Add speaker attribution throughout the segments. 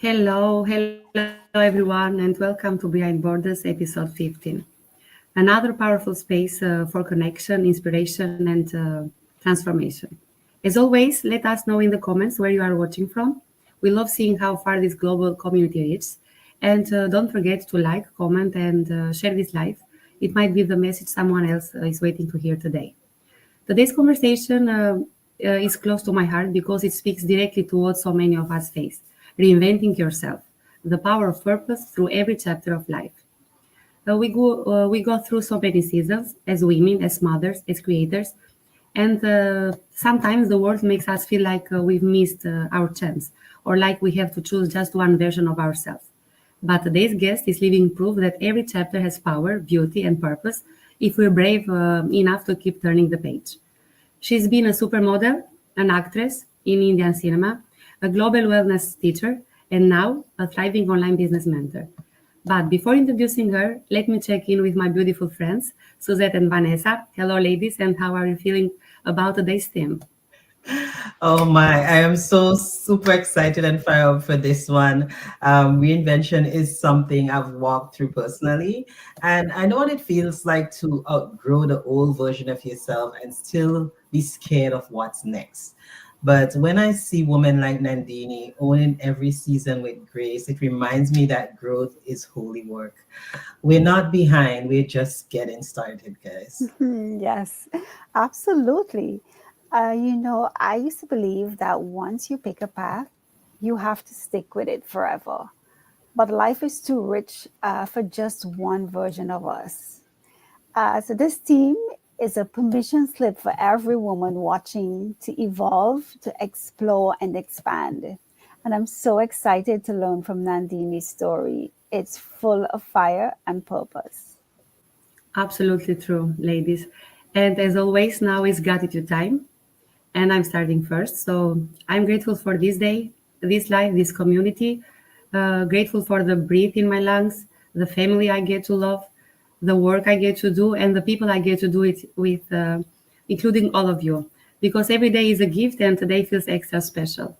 Speaker 1: Hello everyone, and welcome to Behind Borders episode 15. Another powerful space for connection, inspiration, and transformation. As always, let us know in the comments where you are watching from. We love seeing how far this global community reaches. And don't forget to like, comment, and share this live. It might be the message someone else is waiting to hear today. Today's conversation is close to my heart because it speaks directly to what so many of us face: reinventing yourself, the power of purpose through every chapter of life. We go through so many seasons as women, as mothers, as creators, and sometimes the world makes us feel like we've missed our chance or like we have to choose just one version of ourselves. But today's guest is living proof that every chapter has power, beauty, and purpose if we're brave enough to keep turning the page. She's been a supermodel, an actress in Indian cinema, a global wellness teacher, and now a thriving online business mentor. But before introducing her, let me check in with my beautiful friends, Suzette and Vanessa. Hello, ladies, and how are you feeling about today's theme?
Speaker 2: Oh my, I am so super excited and fired up for this one. Reinvention is something I've walked through personally, and I know what it feels like to outgrow the old version of yourself and still be scared of what's next. But when I see women like Nandini owning every season with grace, it reminds me that growth is holy work. We're not behind, we're just getting started, guys.
Speaker 3: Yes, absolutely. I used to believe that once you pick a path, you have to stick with it forever. But life is too rich for just one version of us. So, this team is a permission slip for every woman watching to evolve, to explore, and expand. And I'm so excited to learn from Nandini's story. It's full of fire and purpose.
Speaker 1: Absolutely true, ladies. And as always, now is gratitude time, and I'm starting first. So I'm grateful for this day, this life, this community. Grateful for the breath in my lungs, the family I get to love, the work I get to do, and the people I get to do it with, including all of you. Because every day is a gift, and today feels extra special.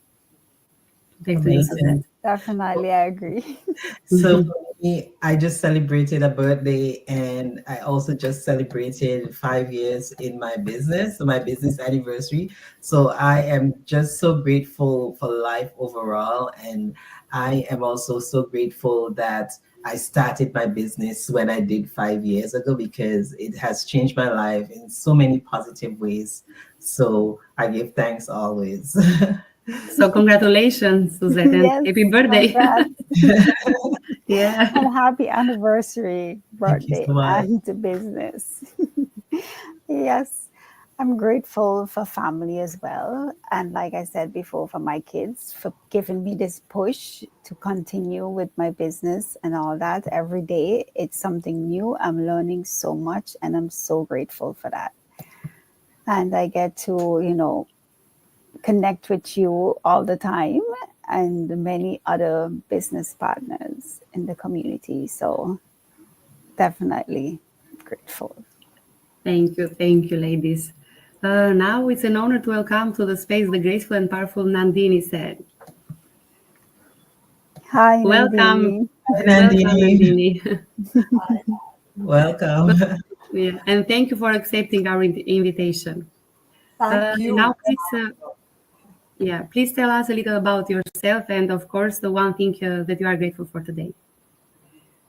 Speaker 1: Back to you, Suzette.
Speaker 2: Amazing.
Speaker 3: Definitely, I agree.
Speaker 2: So for me, I just celebrated a birthday and I also just celebrated 5 years in my business, so my business anniversary. So I am just so grateful for life overall. And I am also so grateful that I started my business when I did 5 years ago because it has changed my life in so many positive ways. So I give thanks always.
Speaker 1: So congratulations, Suzette, and
Speaker 3: Yes,
Speaker 1: happy birthday.
Speaker 3: congrats
Speaker 1: Yeah.
Speaker 3: and happy anniversary,
Speaker 2: Thank you
Speaker 3: birthday,
Speaker 2: so much.
Speaker 3: and to business. Yes, I'm grateful for family as well. And like I said before, for my kids, for giving me this push to continue with my business and all that every day. It's something new. I'm learning so much, and I'm so grateful for that. And I get to, connect with you all the time and many other business partners in the community. So definitely grateful.
Speaker 1: Thank you, ladies. Now it's an honor to welcome to the space the graceful and powerful Nandini Sen.
Speaker 3: Hi,
Speaker 1: Welcome,
Speaker 3: Nandini.
Speaker 2: Hi,
Speaker 1: welcome,
Speaker 2: Nandini.
Speaker 1: Nandini.
Speaker 2: Welcome.
Speaker 1: Well, yeah, and thank you for accepting our invitation.
Speaker 4: Thank you.
Speaker 1: Now, please tell us a little about yourself and, of course, the one thing that you are grateful for today.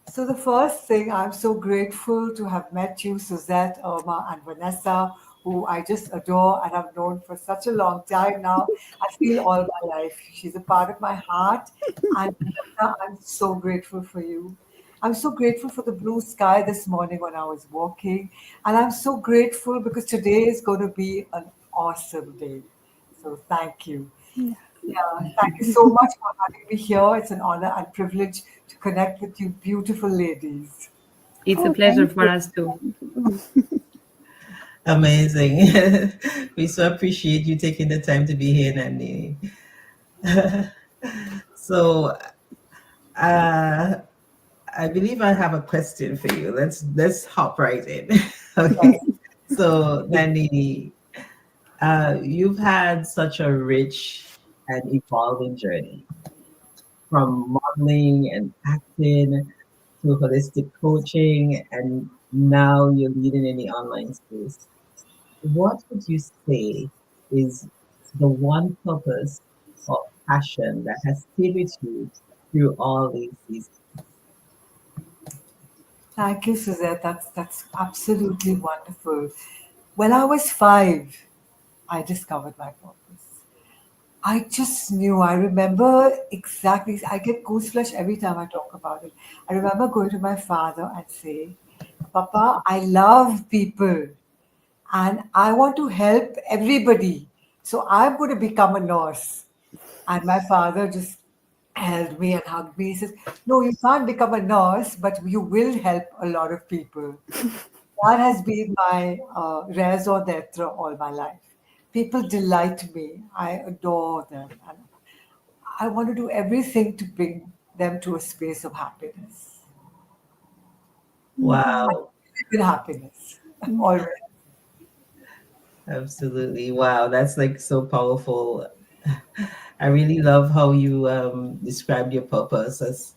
Speaker 4: So, the first thing, I'm so grateful to have met you, Suzette, Irma, and Vanessa, who I just adore and have known for such a long time now. I feel all my life. She's a part of my heart. And Vanessa, I'm so grateful for you. I'm so grateful for the blue sky this morning when I was walking. And I'm so grateful because today is going to be an awesome day. So, thank you. Yeah, thank you so much for having me here. It's an honor and privilege to connect with you, beautiful ladies.
Speaker 1: It's a
Speaker 3: Oh,
Speaker 1: pleasure
Speaker 3: thank
Speaker 1: for
Speaker 3: you.
Speaker 1: us too.
Speaker 3: Thank you.
Speaker 2: Amazing. We so appreciate you taking the time to be here, Nandini. So, uh, I believe I have a question for you. Let's hop right in. Okay.
Speaker 4: Yes.
Speaker 2: So, Nandini, you've had such a rich and evolving journey. from modeling and acting to holistic coaching, and now you're leading in the online space. What would you say is the one purpose or passion that has stayed with you through all these seasons?
Speaker 4: Thank you, Suzette. That's absolutely wonderful. When I was 5, I discovered my purpose. I just knew. I remember exactly. I get goosebumps every time I talk about it. I remember going to my father and say, "Papa, I love people and I want to help everybody. So I'm going to become a nurse." And my father just held me and hugged me. He says, "No, you can't become a nurse, but you will help a lot of people." That has been my raison d'etre all my life. People delight me. I adore them. And I want to do everything to bring them to a space of happiness.
Speaker 2: Wow,
Speaker 4: With happiness. Always.
Speaker 2: absolutely. Wow, that's like so powerful. I really love how you described your purpose as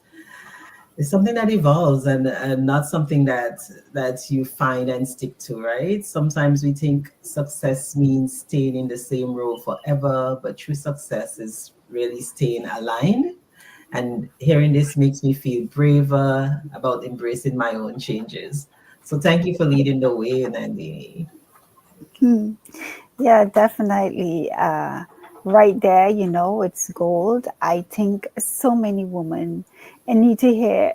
Speaker 2: it's something that evolves and not something that you find and stick to, right? Sometimes we think success means staying in the same role forever, but true success is really staying aligned. And hearing this makes me feel braver about embracing my own changes. So thank you for leading the way, Nandini.
Speaker 3: Hmm. Yeah, definitely. Right there, it's gold. I think so many women need to hear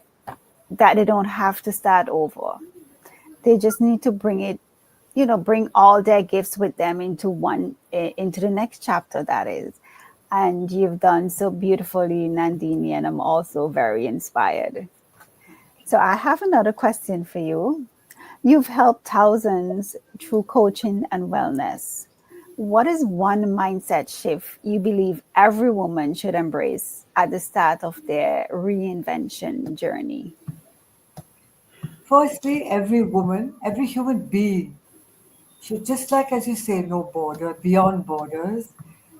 Speaker 3: that they don't have to start over. They just need to bring all their gifts with them into the next chapter, that is. And you've done so beautifully, Nandini, and I'm also very inspired. So I have another question for you. You've helped thousands through coaching and wellness. What is one mindset shift you believe every woman should embrace at the start of their reinvention journey?
Speaker 4: Firstly, every woman, every human being should, just like as you say, no border, beyond borders,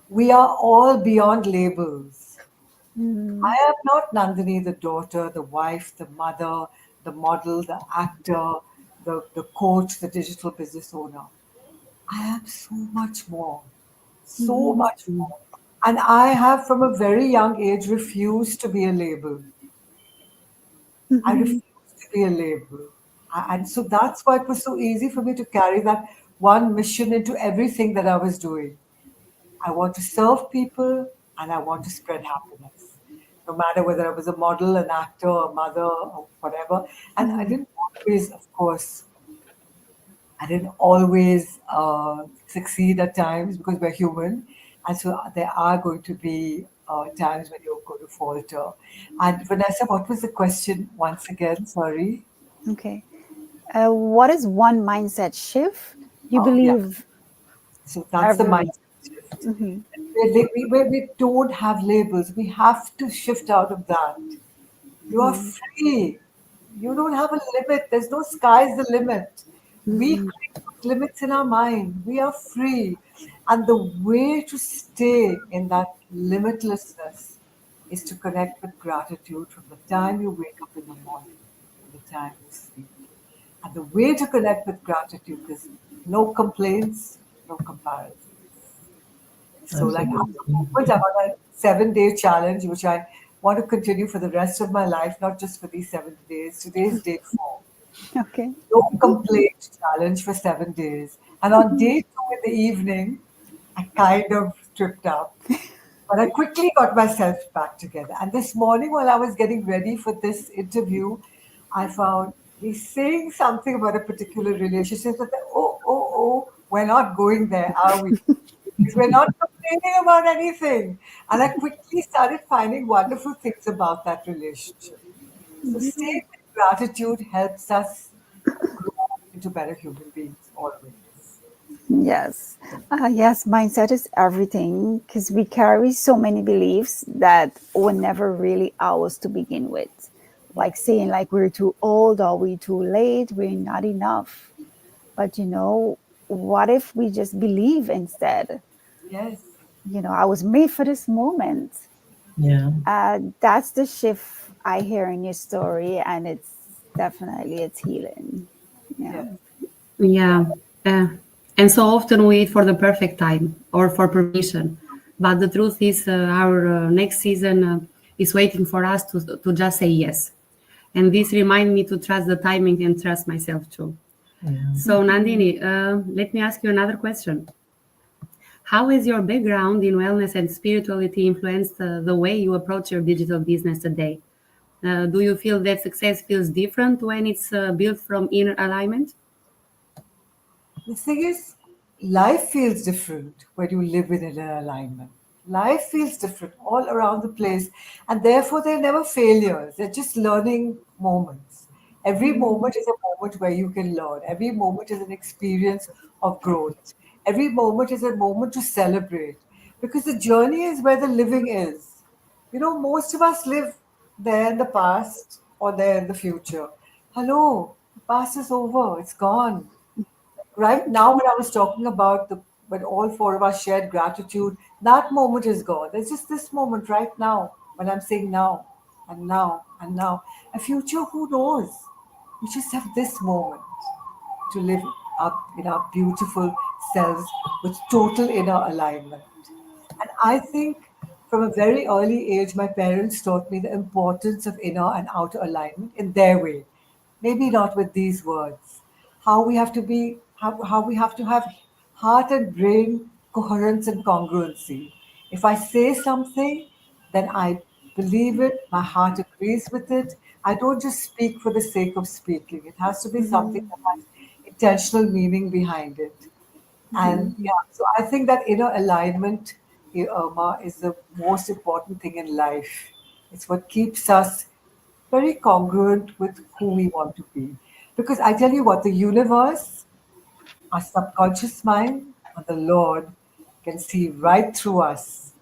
Speaker 4: we are all beyond labels.
Speaker 3: Mm,
Speaker 4: I am not Nandini, the daughter, the wife, the mother, the model, the actor, the coach, the digital business owner. I am so much more, so
Speaker 3: mhm,
Speaker 4: much more. And I have, from a very young age, refused to be a label. I
Speaker 3: mhm,
Speaker 4: refused to be a label. And so that's why it was so easy for me to carry that one mission into everything that I was doing. I want to serve people and I want to spread happiness. No matter whether I was a model, an actor, a mother, or whatever. And I
Speaker 3: mhm.
Speaker 4: didn't always, of course, I didn't always succeed at times because we're human. And so there are going to be times when you're going to falter. And Vanessa, what was the question once again? Sorry.
Speaker 3: Okay. What is one mindset shift you
Speaker 4: Oh, yeah.
Speaker 3: believe
Speaker 4: So that's the
Speaker 3: every.
Speaker 4: mindset shift.
Speaker 3: Mhm,
Speaker 4: Where we don't have labels, we have to shift out of that. You are
Speaker 3: mhm,
Speaker 4: free. You don't have a limit. There's no sky's the limit. We
Speaker 3: mhm,
Speaker 4: create those limits in our mind. We are free. And the way to stay in that limitlessness is to connect with gratitude from the time you wake up in the morning to the time you sleep. And the way to connect with gratitude is no complaints, no comparisons. So, like at the
Speaker 2: Absolutely.
Speaker 4: moment, I'm on a 7 day challenge, which I want to continue for the rest of my life, not just for these 7 days. Today's day 4.
Speaker 3: okay.
Speaker 4: No complaint challenge for 7 days. And on day 2 in the evening, I kind of tripped up. But I quickly got myself back together. And this morning, while I was getting ready for this interview, I found he's saying something about a particular relationship. I thought, oh, we're not going there, are we? Because we're not complaining about anything. And I quickly started finding wonderful things about that relationship. So staying with gratitude helps us grow into better human beings always.
Speaker 3: Yes. Yes, mindset is everything because we carry so many beliefs that were never really ours to begin with. Like
Speaker 4: Yes.
Speaker 3: saying like we're too old or we're too late, we're not enough. But what if we just believe instead?
Speaker 4: Yes.
Speaker 3: I was made for this moment.
Speaker 2: Yeah.
Speaker 3: That's the shift I hear in your story, and it's healing. Yeah.
Speaker 4: Yes. Yeah.
Speaker 1: Yeah. Uh, and so often we wait for the perfect time or for permission. But the truth is, our next season is waiting for us to just say yes. And this reminds me to trust the timing and trust myself too.
Speaker 2: Yeah.
Speaker 1: So, Nandini, let me ask you another question. How has your background in wellness and spirituality influenced the way you approach your digital business today? Do you feel that success feels different when it's built from inner alignment?
Speaker 4: The thing is, life feels different when you live within an alignment. Life feels different all around the place, and therefore they're never failures. They're just learning moments. Every moment is a moment where you can learn. Every moment is an experience of growth. Every moment is a moment to celebrate because the journey is where the living is. You know, most of us live there in the past or there in the future. Hello, the past is over, it's gone. Right now, when I was talking about the when all four of us shared gratitude, that moment is gone. There's just this moment right now when I'm saying now and now and now. A future, who knows? We just have this moment to live up in our beautiful selves with total inner alignment. And I think from a very early age, my parents taught me the importance of inner and outer alignment in their way. Maybe not with these words. How we have to have heart and brain coherence and congruency. If I say something, then I believe it, my heart agrees with it. I don't just speak for the sake of speaking. It has to be something that has intentional meaning behind it. And yeah, so I think that inner alignment, Irma, is the most important thing in life. It's what keeps us very congruent with who we want to be. Because I tell you what, the universe, our subconscious mind, and the Lord can see right through us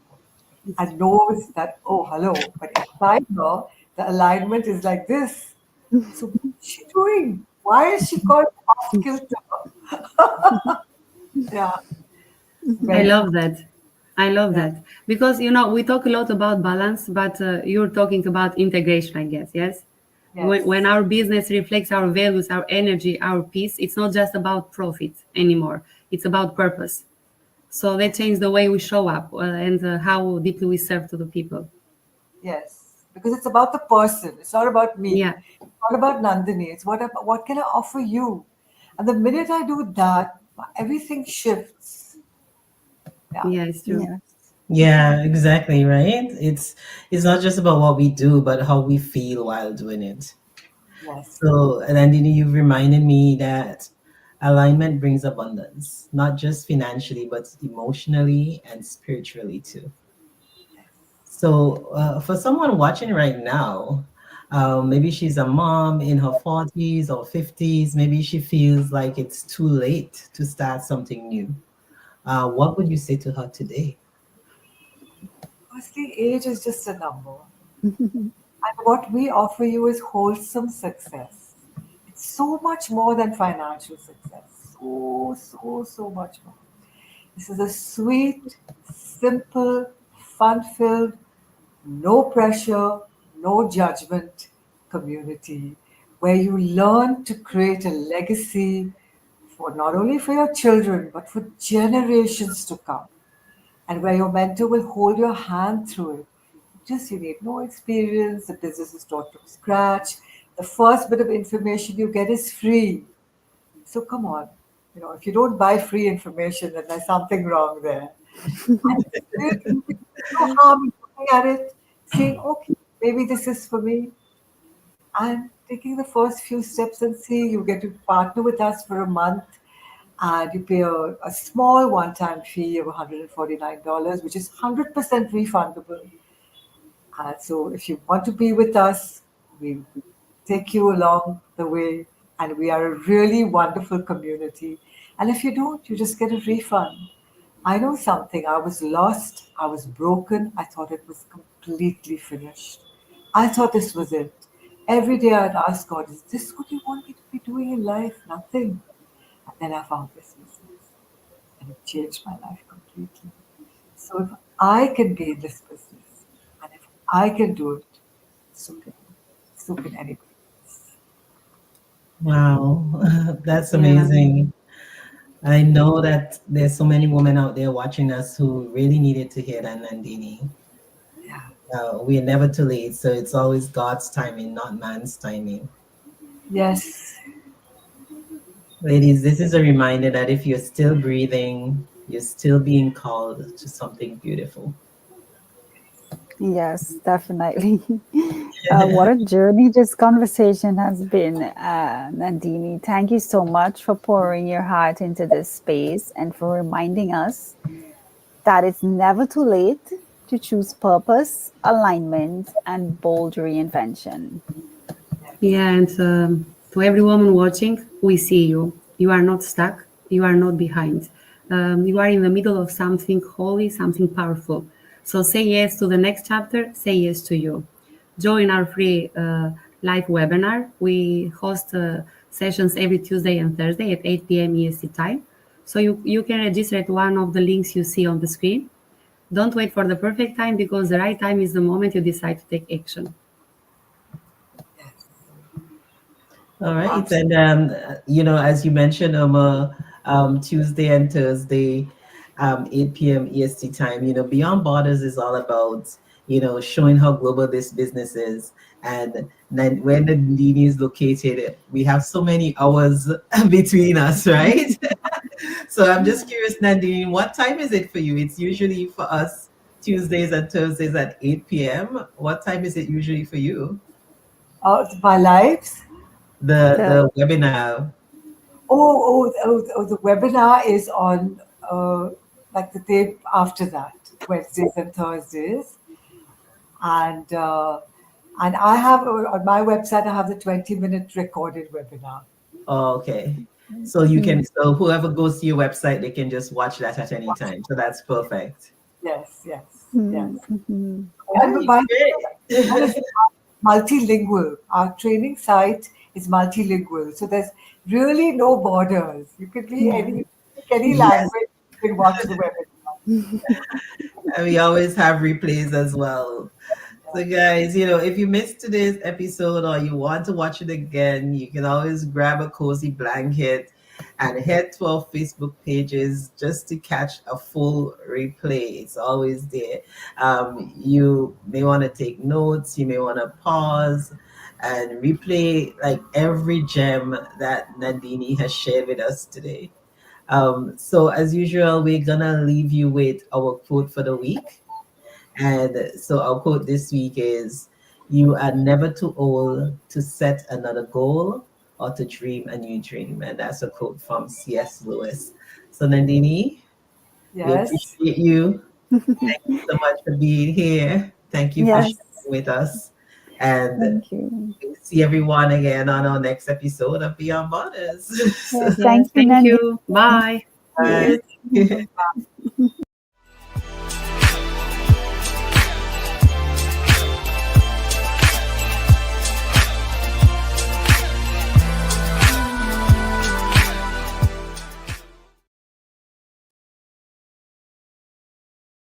Speaker 4: and knows that, oh, hello, but inside her, the alignment is like this. So what is she doing? Why is she called off kilter? Yeah,
Speaker 1: I
Speaker 4: very
Speaker 1: love that. I love
Speaker 4: yeah.
Speaker 1: that because we talk a lot about balance, but you're talking about integration, I guess. Yes, when
Speaker 4: Yes,
Speaker 1: our business reflects our values, our energy, our peace, it's not just about profit anymore. It's about purpose. So that changes the way we show up and how deeply we serve to the people.
Speaker 4: yes. Because it's about the person. It's not about me.
Speaker 1: Yeah.
Speaker 4: It's not about Nandini. It's what can I offer you? And the minute I do that, everything shifts. Yeah.
Speaker 1: Yeah, it's true.
Speaker 3: Yes.
Speaker 2: Yeah, exactly, right? It's not just about what we do, but how we feel while doing it.
Speaker 4: Yes.
Speaker 2: So, Nandini, you've reminded me that alignment brings abundance, not just financially, but emotionally and spiritually too. So, for someone watching right now, maybe she's a mom in her 40s or 50s, maybe she feels like it's too late to start something new. What would you say to her today?
Speaker 4: Firstly, age is just a number. And what we offer you is wholesome success. It's so much more than financial success. So, so, so much more. This is a sweet, simple, fun filled, no pressure, no judgment community where you learn to create a legacy for not only for your children but for generations to come, and where your mentor will hold your hand through it. Just you need no experience, the business is taught from scratch. The first bit of information you get is free. So come on, if you don't buy free information, then there's something wrong there. And really, there's no harm in looking at it, saying, okay, maybe this is for me, and taking the first few steps and see. You get to partner with us for a month, and you pay a small one-time fee of $149, which is 100% refundable. And so if you want to be with us, we take you along the way, and we are a really wonderful community. And if you don't, you just get a refund. I know something. I was lost. I was broken. I thought it was completely finished. I thought this was it. Every day I'd ask God, is this what you want me to be doing in life? Nothing. And then I found this business, and it changed my life completely. So if I can be in this business, and if I can do it. So can anybody.
Speaker 2: Wow, that's
Speaker 1: Yeah.
Speaker 2: amazing. I know that there's so many women out there watching us who really needed to hear that, Nandini.
Speaker 4: Yeah.
Speaker 2: We are never too late, so it's always God's timing, not man's timing.
Speaker 4: Yes.
Speaker 2: Ladies, this is a reminder that if you're still breathing, you're still being called to something beautiful.
Speaker 3: Yes, definitely. What a journey this conversation has been, Nandini. Thank you so much for pouring your heart into this space and for reminding us that it's never too late to choose purpose, alignment, and bold reinvention.
Speaker 1: Yeah, and to every woman watching, we see you. You are not stuck. You are not behind. You are in the middle of something holy, something powerful. So say yes to the next chapter. Say yes to you. Join our free live webinar. We host sessions every Tuesday and Thursday at 8 p.m. EST time. So you can register at one of the links you see on the screen. Don't wait for the perfect time because the right time is the moment you decide to take action.
Speaker 2: All right.
Speaker 4: Absolutely.
Speaker 2: And, as you mentioned, Tuesday and Thursday, 8 p.m. EST time, Beyond Borders is all about, showing how global this business is. And then where the Nandini is located, we have so many hours between us, right? So I'm just curious, Nandini, what time is it for you? It's usually for us Tuesdays and Thursdays at 8 p.m. What time is it usually for you?
Speaker 4: My lives.
Speaker 3: The
Speaker 2: The webinar.
Speaker 4: The webinar is on like the day after that, Wednesdays and Thursdays, and I have on my website I have the 20-minute recorded webinar.
Speaker 2: Oh, okay. So so whoever goes to your website, they can just watch that at any time. So that's perfect.
Speaker 4: Yes, yes, yes.
Speaker 3: Mhm.
Speaker 2: All
Speaker 4: And
Speaker 2: right,
Speaker 4: by the way,
Speaker 2: great.
Speaker 4: multilingual. Our training site is multilingual, so there's really no borders. You could be any
Speaker 2: Yes.
Speaker 4: language. You can watch the webinar.
Speaker 2: And we always have replays as well. So, guys, if you missed today's episode or you want to watch it again, you can always grab a cozy blanket and head to our Facebook pages just to catch a full replay. It's always there. You may want to take notes, you may want to pause and replay like every gem that Nandini has shared with us today. So, as usual, we're gonna leave you with our quote for the week. And so our quote this week is, "You are never too old to set another goal or to dream a new dream." And that's a quote from C.S. Lewis. So, Nandini, we
Speaker 4: Yes.
Speaker 2: appreciate you. Thank you so much for being here. Thank you for
Speaker 3: Yes,
Speaker 2: sharing with us. And
Speaker 3: thank you.
Speaker 2: we'll see everyone again on our next episode of Beyond Borders.
Speaker 3: Yes,
Speaker 1: Yes,
Speaker 3: thank you,
Speaker 1: thank
Speaker 3: Nandini.
Speaker 1: you. Bye.
Speaker 4: See
Speaker 2: Bye.
Speaker 4: you.